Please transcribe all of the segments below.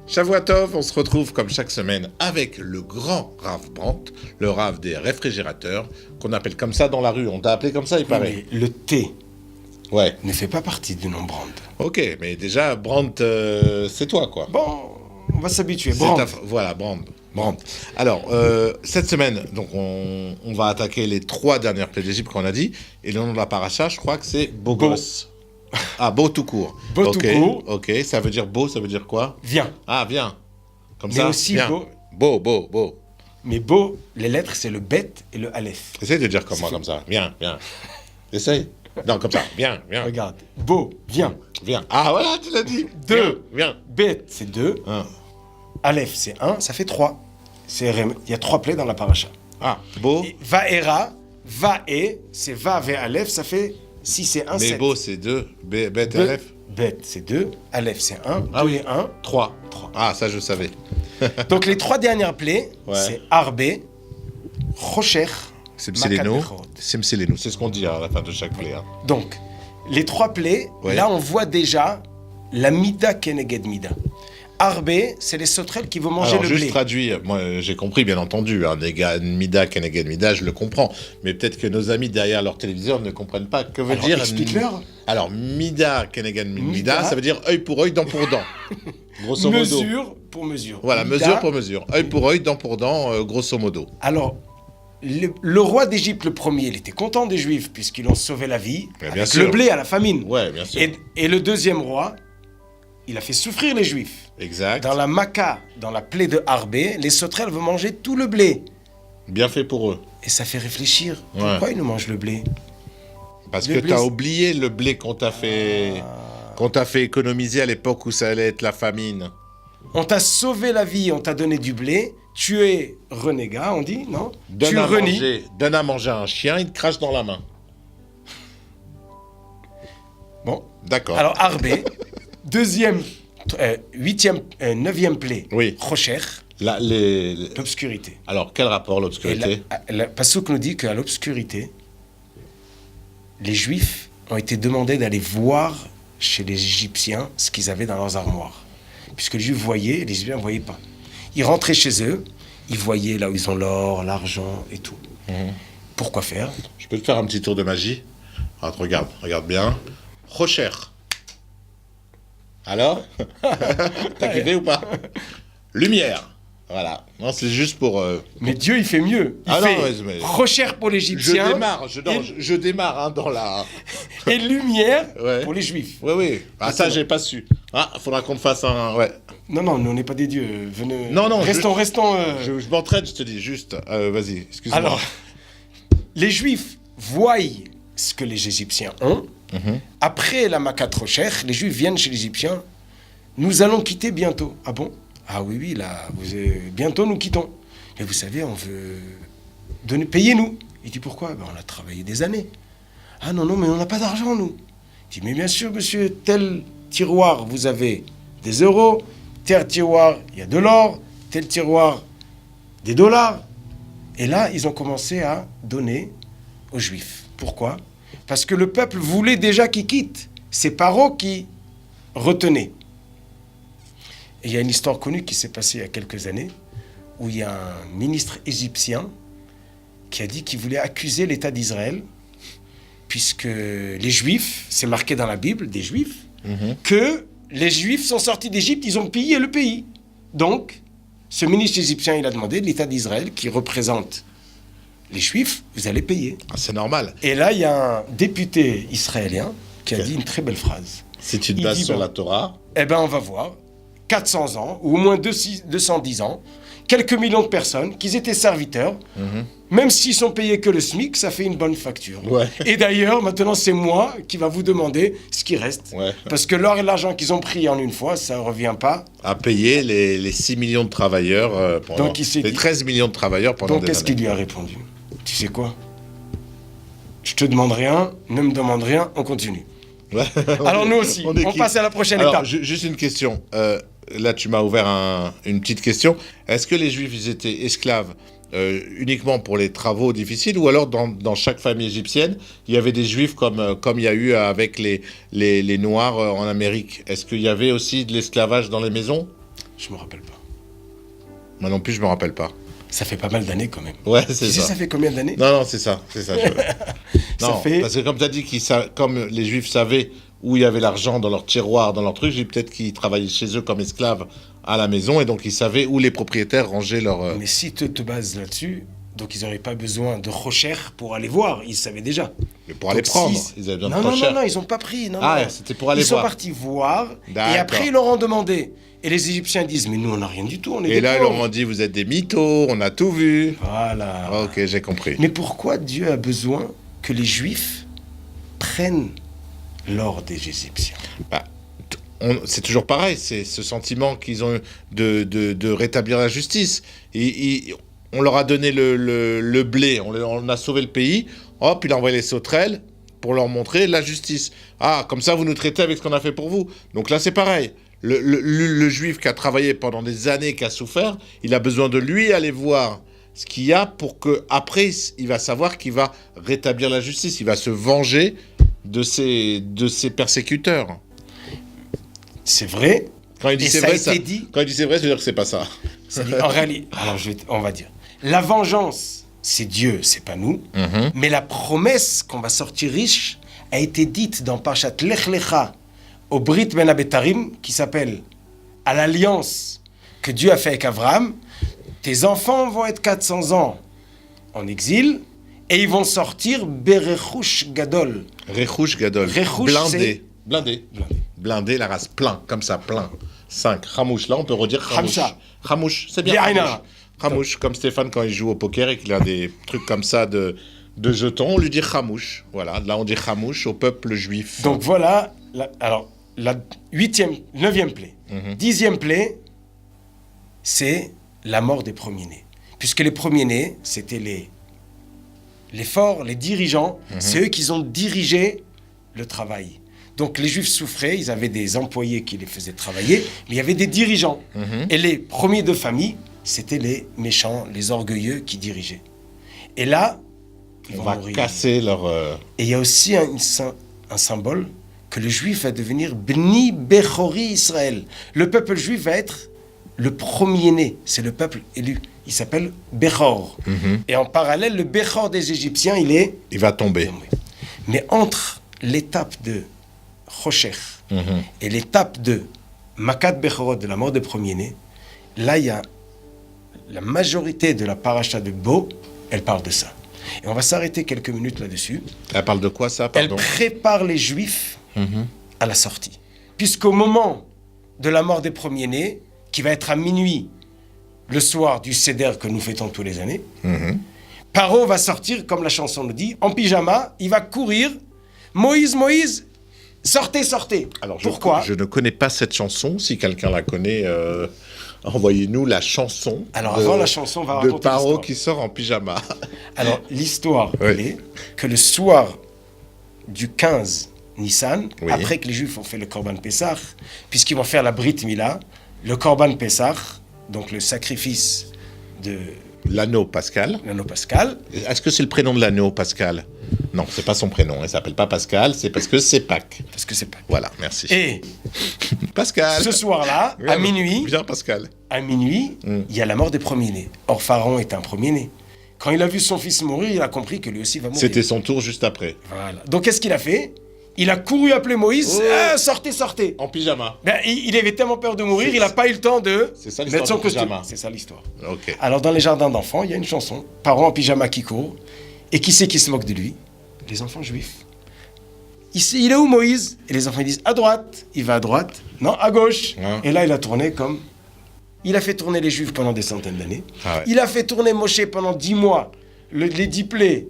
Shavua Tov, on se retrouve comme chaque semaine avec le grand Rav Brandt, le Rav des réfrigérateurs, qu'on appelle comme ça dans la rue. On t'a appelé comme ça, il paraît. Mais le T Ouais. ne fait pas partie du nom Brandt. Ok, mais déjà, Brandt, c'est toi, quoi. Bon, on va s'habituer. C'est Brandt. Voilà, Brandt. Alors, cette semaine, donc on va attaquer les 3 dernières plaies d'Égypte qu'on a dit. Et le nom de la paracha, je crois que c'est Beau Gosse. Ah, beau tout court. Beau tout court. Ok, ça veut dire beau, ça veut dire quoi? Viens. Ah, viens. Comme Mais ça, aussi viens. Beau. Mais beau, les lettres, c'est le bet et le aleph. Essaye de dire comme moi, comme ça. Viens. Essaye. Non, comme ça. Viens. Regarde. Beau, viens. Viens. Ah, voilà, tu l'as dit. 2. Viens. Bet, c'est 2. Un. Aleph, c'est 1. Ça fait 3. Il y a 3 plaies dans la paracha. Ah, beau. Et Vaera, Va-E, c'est Va, V, Aleph, ça fait 6 et 1, Mais 7. beau, c'est 2. Bet et Deux. Aleph. Bet, c'est 2. Aleph, c'est 1. Ah 2 oui. et 1. 3. Ah, ça, je savais. Donc les 3 dernières plaies, Ouais. c'est Arbé, Rocher, Simseleno. Makat Simseleno. C'est ce qu'on dit à la fin de chaque play. Hein. Donc, les 3 plaies, Ouais. là on voit déjà la Mida Keneged Mida. Arbé, c'est les sauterelles qui vont manger Alors, le juste blé. traduire, moi j'ai compris bien entendu, hein, Mida, Keneged, Mida, je le comprends, mais peut-être que nos amis derrière leur téléviseur ne comprennent pas. Que veut Alors, dire explique-leur. Alors, Mida, Keneged, Mida, Mida. ça veut dire œil pour œil, dent pour dent. Grosso modo. Mesure pour mesure. Voilà, Mida. mesure pour mesure. Œil pour œil, dent pour dent, grosso modo. Alors, le roi d'Égypte, le premier, il était content des Juifs puisqu'ils ont sauvé la vie Mais bien avec sûr. le blé à la famine. Ouais, bien sûr. Et le deuxième roi, il a fait souffrir les Juifs. Exact. Dans la Maca, dans la plaie de Arbé, les sauterelles vont manger tout le blé. Bien fait pour eux. Et ça fait réfléchir. Ouais. Pourquoi ils nous mangent le blé? Parce Le que blé, t'as c'est- oublié le blé qu'on t'a fait économiser à l'époque où ça allait être la famine. On t'a sauvé la vie, on t'a donné du blé. Tu es renégat, on dit, non? Donne Tu à renies. manger à un chien, il te crache dans la main. Bon. D'accord. Alors, Arbé, deuxième, huitième, neuvième plaie. Oui. Rocher, Là, l'obscurité. Alors, quel rapport Et l'obscurité? la Passouk nous dit qu'à l'obscurité, les Juifs ont été demandés d'aller voir chez les Égyptiens ce qu'ils avaient dans leurs armoires. Puisque les Juifs voyaient, et les Égyptiens ne voyaient pas. Ils rentraient chez eux, ils voyaient là où ils ont l'or, l'argent et tout. Pourquoi faire? Je peux te faire un petit tour de magie? Ah, regarde bien. Rocher. Alors? T'as kiffé ou pas? Lumière. Voilà. Non, c'est juste pour... Mais Dieu, il fait mieux. Il Ah non, fait mais- Rocher pour Je l'Égyptien démarre, je démarre hein, dans la... et lumière Ouais. pour les Juifs. Oui. Ah, ça, j'ai pas su. Ah, faudra qu'on te fasse un... Ouais. Non, nous, on n'est pas des dieux. Venez. Non, Restons. Je m'entraîne, je te dis, juste. Vas-y, excuse-moi. Alors, les Juifs voient ce que les Égyptiens ont. Après la Makat Rocher, les Juifs viennent chez les Égyptiens. Nous allons quitter bientôt. Ah bon? Ah oui, là, bientôt nous quittons. Mais vous savez, on veut payer-nous. Il dit pourquoi? Ben, on a travaillé des années. Ah non, mais on n'a pas d'argent, nous. Il dit, mais bien sûr, monsieur, tel tiroir, vous avez des euros. Tel tiroir, il y a de l'or. Tel tiroir, des dollars. Et là, ils ont commencé à donner aux Juifs. Pourquoi? Parce que le peuple voulait déjà qu'ils quittent. C'est Paro qui retenait. Et il y a une histoire connue qui s'est passée il y a quelques années, où il y a un ministre égyptien qui a dit qu'il voulait accuser l'État d'Israël, puisque les Juifs, c'est marqué dans la Bible, des Juifs, que les Juifs sont sortis d'Égypte, ils ont pillé le pays. Donc, ce ministre égyptien, il a demandé, l'État d'Israël, qui représente les Juifs, vous allez payer. Ah, c'est normal. Et là, il y a un député israélien qui a dit une très belle phrase. Si tu te Il bases dit, sur bon, la Torah... Eh bien, on va voir, 400 ans, ou au moins 210 ans, quelques millions de personnes, qui étaient serviteurs, même s'ils sont payés que le SMIC, ça fait une bonne facture. Ouais. Et d'ailleurs, maintenant, c'est moi qui va vous demander ce qui reste. Ouais. Parce que l'or et l'argent qu'ils ont pris en une fois, ça ne revient pas. à payer les 6 millions de travailleurs pendant... Donc, il s'est les dit- 13 millions de travailleurs pendant Donc, des qu'est-ce années. qu'il lui a répondu? Tu sais quoi? Je te demande rien, ne me demande rien, on continue. Ouais. Alors, nous aussi, est on quitte. passe à la prochaine Alors, étape. juste une question. Là, tu m'as ouvert une petite question. Est-ce que les Juifs, ils étaient esclaves uniquement pour les travaux difficiles, ou alors dans chaque famille égyptienne, il y avait des Juifs comme il y a eu avec les Noirs en Amérique? Est-ce qu'il y avait aussi de l'esclavage dans les maisons? Je me rappelle pas. Moi non plus, je me rappelle pas. Ça fait pas mal d'années quand même. Ouais, c'est Tu sais, ça. ça fait combien d'années? Non, c'est ça. Ça Non, fait... parce que comme tu as dit, comme les Juifs savaient où il y avait l'argent dans leur tiroir, dans leur truc, j'ai peut-être qu'ils travaillaient chez eux comme esclaves à la maison, et donc ils savaient où les propriétaires rangeaient leur... Mais si tu te bases là-dessus, donc ils n'auraient pas besoin de recherche pour aller voir, ils savaient déjà. Mais pour aller Donc, prendre, si- ils avaient besoin non, de non, recherche. non, ils n'ont pas pris. Non, Ah, non. c'était pour aller ils sont voir. partis voir, et D'accord. après ils leur ont demandé. Et les Égyptiens disent, mais nous on n'a rien du tout, on est Et des là, ils leur pauvres. ont dit, vous êtes des mythos, on a tout vu. Voilà. Ah, ok, j'ai compris. Mais pourquoi Dieu a besoin que les Juifs prennent l'or des Égyptiens? Bah, c'est toujours pareil, c'est ce sentiment qu'ils ont de rétablir la justice. On leur a donné le blé, on a sauvé le pays, hop, il a envoyé les sauterelles pour leur montrer la justice. Ah, comme ça, vous nous traitez avec ce qu'on a fait pour vous. Donc là, c'est pareil. Le juif qui a travaillé pendant des années, qui a souffert, il a besoin de lui aller voir ce qu'il y a pour que après il va savoir qu'il va rétablir la justice, il va se venger de ses persécuteurs. C'est vrai. Quand il dit Et c'est ça a vrai, été dit. quand il dit c'est vrai, ça veut dire que c'est pas ça. C'est-à-dire, en réalité, alors on va dire, la vengeance, c'est Dieu, c'est pas nous. Mais la promesse qu'on va sortir riche a été dite dans Parshat Lech Lecha au Brit Ben Abetarim, qui s'appelle à l'alliance que Dieu a fait avec Abraham. Tes enfants vont être 400 ans en exil et ils vont sortir Berechush Gadol. Rechush Gadol. Rechush, Blindé. Blindé, la race plein, comme ça, plein. 5. Ramouche, là on peut redire Ramouche. Hamsha. Ramouche, c'est bien. Yaina. Ramouche. Ramouche, comme Stéphane quand il joue au poker et qu'il a des trucs comme ça de jetons, on lui dit Ramouche. Voilà, là on dit Ramouche au peuple juif. Donc voilà, alors la 9e plaie. 10e plaie, c'est la mort des premiers-nés. Puisque les premiers-nés, c'était les forts, les dirigeants, c'est eux qui ont dirigé le travail. Donc les Juifs souffraient, ils avaient des employés qui les faisaient travailler, mais il y avait des dirigeants. Et les premiers de famille, c'était les méchants, les orgueilleux qui dirigeaient. Et là, ils On vont va mourir. casser leur... Et il y a aussi un symbole que le juif va devenir Bni Bechori Israël. Le peuple juif va être le premier-né, c'est le peuple élu. Il s'appelle Bechor. Et en parallèle, le Bechor des Égyptiens, Il va tomber. Mais entre l'étape de Choshech et l'étape de Makat Bechorot, de la mort des premiers-nés, là, il y a la majorité de la paracha de Bo, elle parle de ça. Et on va s'arrêter quelques minutes là-dessus. Elle parle de quoi ça, Elle pardon? prépare les Juifs à la sortie. Puisqu'au moment de la mort des premiers-nés, qui va être à minuit, le soir du Seder que nous fêtons tous les années, Paro va sortir, comme la chanson nous dit, en pyjama, il va courir. Moïse, Moïse, sortez, sortez. Alors, Pourquoi? je ne connais pas cette chanson. Si quelqu'un la connaît, envoyez-nous la chanson. Alors, avant la chanson, on va de raconter Paro l'histoire. qui sort en pyjama. Alors, l'histoire, Oui. elle est que le soir du 15 Nissan, Oui. après que les Juifs ont fait le Korban Pessah, puisqu'ils vont faire la Brit Mila, le Korban Pessah, donc le sacrifice de L'anneau Pascal. l'anneau pascal, Est-ce que c'est le prénom de l'anneau Pascal? Non, c'est pas son prénom. Il s'appelle pas Pascal. C'est parce que c'est Pâques. parce que c'est pas. Voilà, merci. Et Pascal. ce soir-là, à minuit, Bien Pascal. il y a la mort des premiers-nés. Or, Pharaon est un premier-né. Quand il a vu son fils mourir, il a compris que lui aussi va mourir. C'était son tour juste après. Voilà. Donc, qu'est-ce qu'il a fait? Il a couru appeler Moïse. Oh. Ah, sortez, sortez. En pyjama. Ben, il avait tellement peur de mourir, il n'a pas eu le temps de C'est ça mettre son l'histoire du costume. pyjama. C'est ça l'histoire. Ok. Alors, dans les jardins d'enfants, il y a une chanson. Parents en pyjama qui courent. Et qui c'est qui se moque de lui? Les enfants juifs. Il est où Moïse? Et les enfants ils disent à droite. Il va à droite. Non, à gauche. Hein. Et là, il a tourné comme... Il a fait tourner les Juifs pendant des centaines d'années. Ah ouais. Il a fait tourner Moshe pendant 10 mois. Les 10 plaies.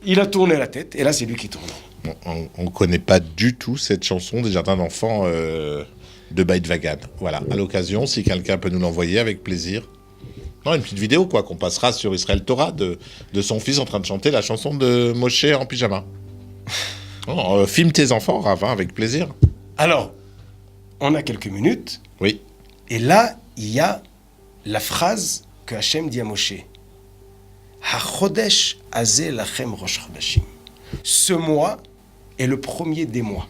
Il a tourné la tête. Et là, c'est lui qui tourne. On ne connaît pas du tout cette chanson des jardins d'enfants de Beit Vagan. Voilà, à l'occasion, si quelqu'un peut nous l'envoyer, avec plaisir. Non, une petite vidéo, quoi, qu'on passera sur Israël Torah de son fils en train de chanter la chanson de Moshe en pyjama. Oh, filme tes enfants, Ravin, avec plaisir. Alors, on a quelques minutes. Oui. Et là, il y a la phrase que Hachem dit à Moshe. Ha-chodesh azeh lachem rosh chodashim. Ce mois est le premier des mois.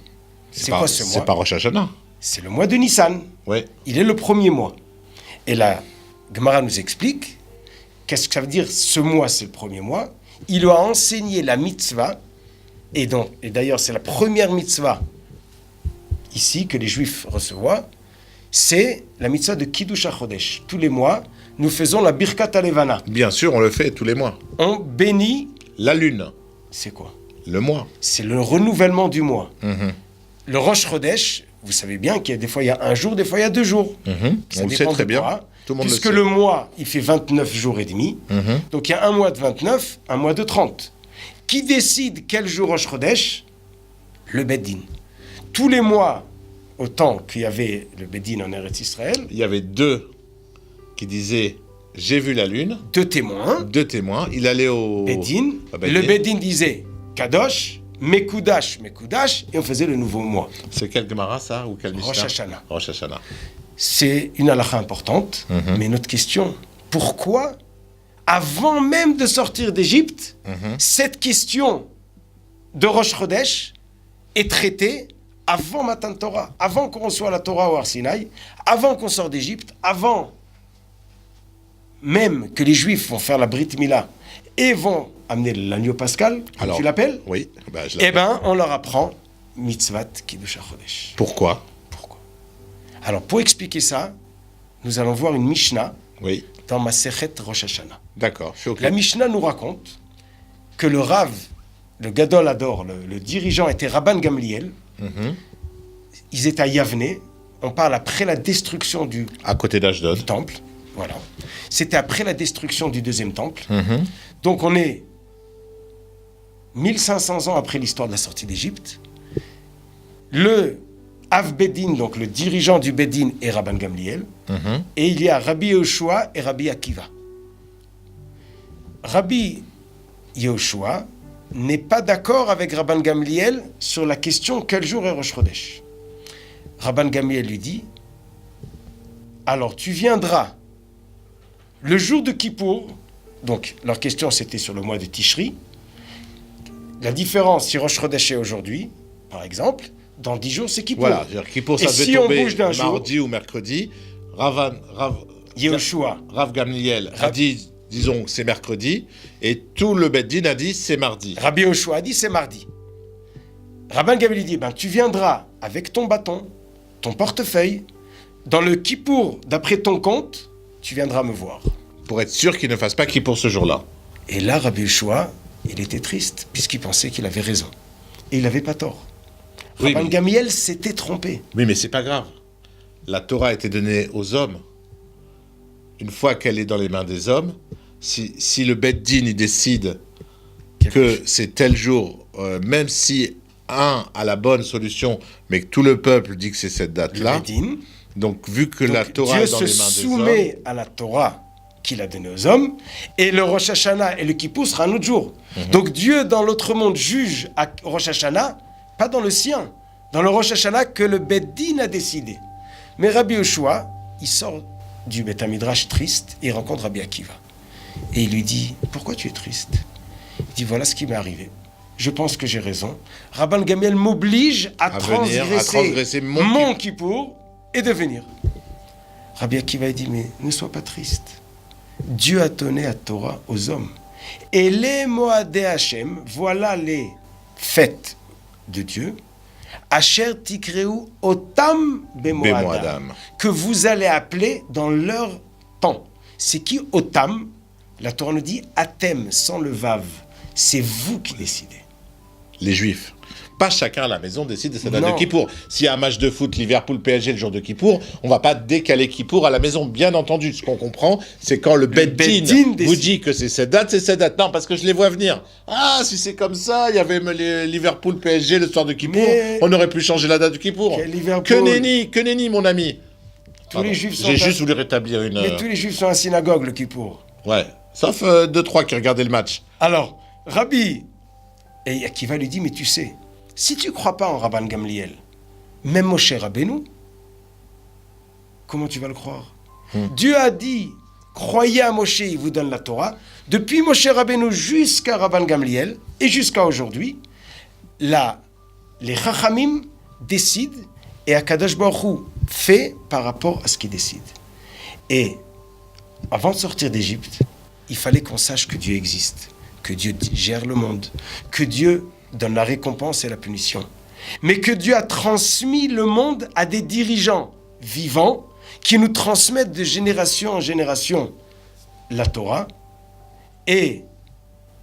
C'est quoi ce mois? C'est pas Rosh Hashanah. C'est le mois de Nissan. Ouais. Il est le premier mois. Et la Gemara nous explique qu'est-ce que ça veut dire ce mois, c'est le premier mois. Il lui a enseigné la mitzvah, et d'ailleurs c'est la première mitzvah ici que les Juifs reçoivent, c'est la mitzvah de Kiddush HaChodesh. Tous les mois, nous faisons la Birkat HaLevana. Bien sûr, on le fait tous les mois. On bénit... La lune. C'est quoi? Le mois. C'est le renouvellement du mois. Le Rosh Chodesh, vous savez bien qu'il y a des fois il y a un jour, des fois il y a 2 jours. On le sait très bien. Tout le monde puisque le sait. le mois, il fait 29 jours et demi. Donc il y a un mois de 29, un mois de 30. Qui décide quel jour Rosh Chodesh? Le Beddin. Tous les mois, autant qu'il y avait le Beddin en Eretz Israël, Il y avait 2 qui disaient « J'ai vu la lune ». 2 témoins. 2 témoins. Il allait au... Beddin. à Beddin. Le Beddin disait Kadosh, Mekudash, Mekudash, et on faisait le nouveau mois. C'est quel Gemara, ça? Ou quel Mishnah? Rosh Hashanah. Rosh Hashanah. C'est une halakha importante, mais notre question, pourquoi, avant même de sortir d'Égypte, cette question de Rosh Chodesh est traitée avant Matan Torah, avant qu'on reçoive la Torah au Har Sinaï, avant qu'on sorte d'Égypte, avant même que les Juifs vont faire la Brit Mila et vont amener l'agneau pascal, comme tu l'appelles? Oui, je Eh l'appelle. bien, on leur apprend Mitzvat Kiddush HaChodesh. Pourquoi? Alors, pour expliquer ça, nous allons voir une Mishnah Oui, dans Masechet Rosh Hashanah. d'accord, je suis OK. La Mishnah nous raconte que le Rav, le Gadol Hador, le dirigeant était Rabban Gamliel. Ils étaient à Yavne. On parle après la destruction du À côté d'Ashdod. temple. Voilà. C'était après la destruction du deuxième temple. Donc on est 1500 ans après l'histoire de la sortie d'Égypte. Le Av Bedin, donc le dirigeant du Bedin, est Rabban Gamliel. Et il y a Rabbi Yehoshua et Rabbi Akiva. Rabbi Yehoshua n'est pas d'accord avec Rabban Gamliel sur la question quel jour est Rosh Chodesh. Rabban Gamliel lui dit alors tu viendras le jour de Kippour, donc leur question c'était sur le mois de Tishri. La différence si Rosh Chodesh est aujourd'hui, par exemple, dans 10 jours c'est Kippour. Voilà, c'est-à-dire Kippour, ça Et devait si on tomber bouge d'un jour, mardi ou mercredi. Rav Yehoshua, Gamliel a dit, disons, c'est mercredi, et tout le Beddin a dit, c'est mardi. Rabbi Yehoshua a dit c'est mardi. Rabban Gamliel dit tu viendras avec ton bâton, ton portefeuille, dans le Kippour, d'après ton compte, tu viendras me voir. Pour être sûr qu'il ne fasse pas Kippour ce jour-là. Et là, Rabbi Yehoshua, il était triste, puisqu'il pensait qu'il avait raison. Et il n'avait pas tort. Oui, Rabban mais- Gamliel s'était trompé. Oui, mais c'est pas grave. La Torah a été donnée aux hommes. Une fois qu'elle est dans les mains des hommes, si le Beddin il décide que c'est tel jour, même si un a la bonne solution, mais que tout le peuple dit que c'est cette Le date-là, Beddin, donc vu que donc la Torah Dieu est dans se les mains des soumet hommes, à la Torah qu'il a donnée aux hommes, et le Rosh Hashanah et le Kippour sera un autre jour. Donc Dieu, dans l'autre monde, juge à Rosh Hashanah, pas dans le sien, dans le Rosh Hashanah que le Beddin a décidé. Mais Rabbi Yehoshua, il sort du Beth Midrash triste et il rencontre Rabbi Akiva. Et il lui dit, pourquoi tu es triste? Il dit, voilà ce qui m'est arrivé. Je pense que j'ai raison. Rabban Gamliel m'oblige à venir, à transgresser mon Kippour et de venir. Rabbi Akiva dit, mais ne sois pas triste. Dieu a donné la Torah aux hommes. Et les Moadé Hashem, voilà les fêtes de Dieu. Asher tikreu otam bemoadam, Bemoadam. que vous allez appeler dans leur temps. C'est qui otam? La Torah nous dit atem, sans le vav. C'est vous qui décidez. les Juifs. Pas chacun à la maison décide de sa date Non. de Kippour. S'il y a un match de foot Liverpool-PSG le jour de Kippour, on va pas décaler Kippour à la maison. Bien entendu, ce qu'on comprend, c'est quand le Beddin Beddin vous décide. dit que c'est cette date, c'est cette date. Non, parce que je les vois venir. Ah, si c'est comme ça, il y avait Liverpool-PSG le soir de Kippour, Mais- on aurait pu changer la date de Kippour. Quel Liverpool? Que nenni, mon ami. Tous les Juifs sont J'ai à- juste voulu rétablir une... Mais tous les Juifs sont à la synagogue le Kippour. Ouais, sauf 2-3 qui regardaient le match. Alors, Rabbi, et Akiva lui dit, mais tu sais, si tu ne crois pas en Rabban Gamliel, même Moshe Rabbeinu, comment tu vas le croire? Dieu a dit, croyez à Moshe, il vous donne la Torah. Depuis Moshe Rabbeinu jusqu'à Rabban Gamliel, et jusqu'à aujourd'hui, les Chachamim décident, et Akadosh Baruch Hu fait par rapport à ce qu'ils décident. Et avant de sortir d'Égypte, il fallait qu'on sache que Dieu existe, que Dieu gère le monde, que Dieu donne la récompense et la punition, mais que Dieu a transmis le monde à des dirigeants vivants qui nous transmettent de génération en génération la Torah et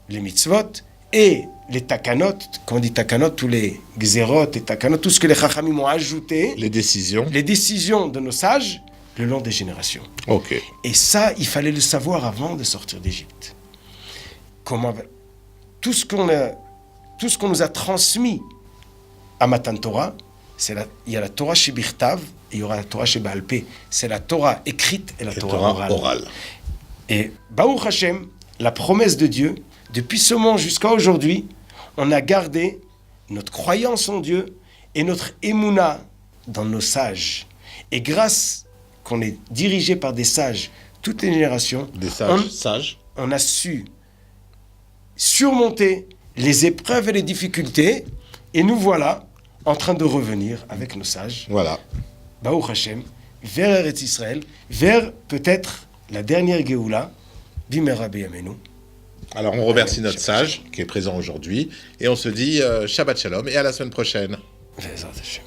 les mitzvot et les takanot, quand on dit takanot, tous les gzerot et takanot, tout ce que les chachamim ont ajouté, Les décisions. les décisions de nos sages, le long des générations. Ok. Et ça, il fallait le savoir avant de sortir d'Égypte. Comment tout ce qu'on nous a transmis à Matan Torah, il y a la Torah chez Birtav et il y aura la Torah chez Baal Pé. C'est la Torah écrite et la Torah orale. Et Baruch Hashem, la promesse de Dieu, depuis ce moment jusqu'à aujourd'hui, on a gardé notre croyance en Dieu et notre émouna dans nos sages. Et grâce qu'on est dirigé par des sages, toutes les générations, Des sages. on a su surmonter les épreuves et les difficultés, et nous voilà en train de revenir avec nos sages, Voilà. Baruch Hashem, vers Eretz Israël, vers peut-être la dernière Géoula, Bimera Beyamenu. Alors on remercie notre sage qui est présent aujourd'hui et on se dit Shabbat Shalom et à la semaine prochaine. Bezrat Hashem.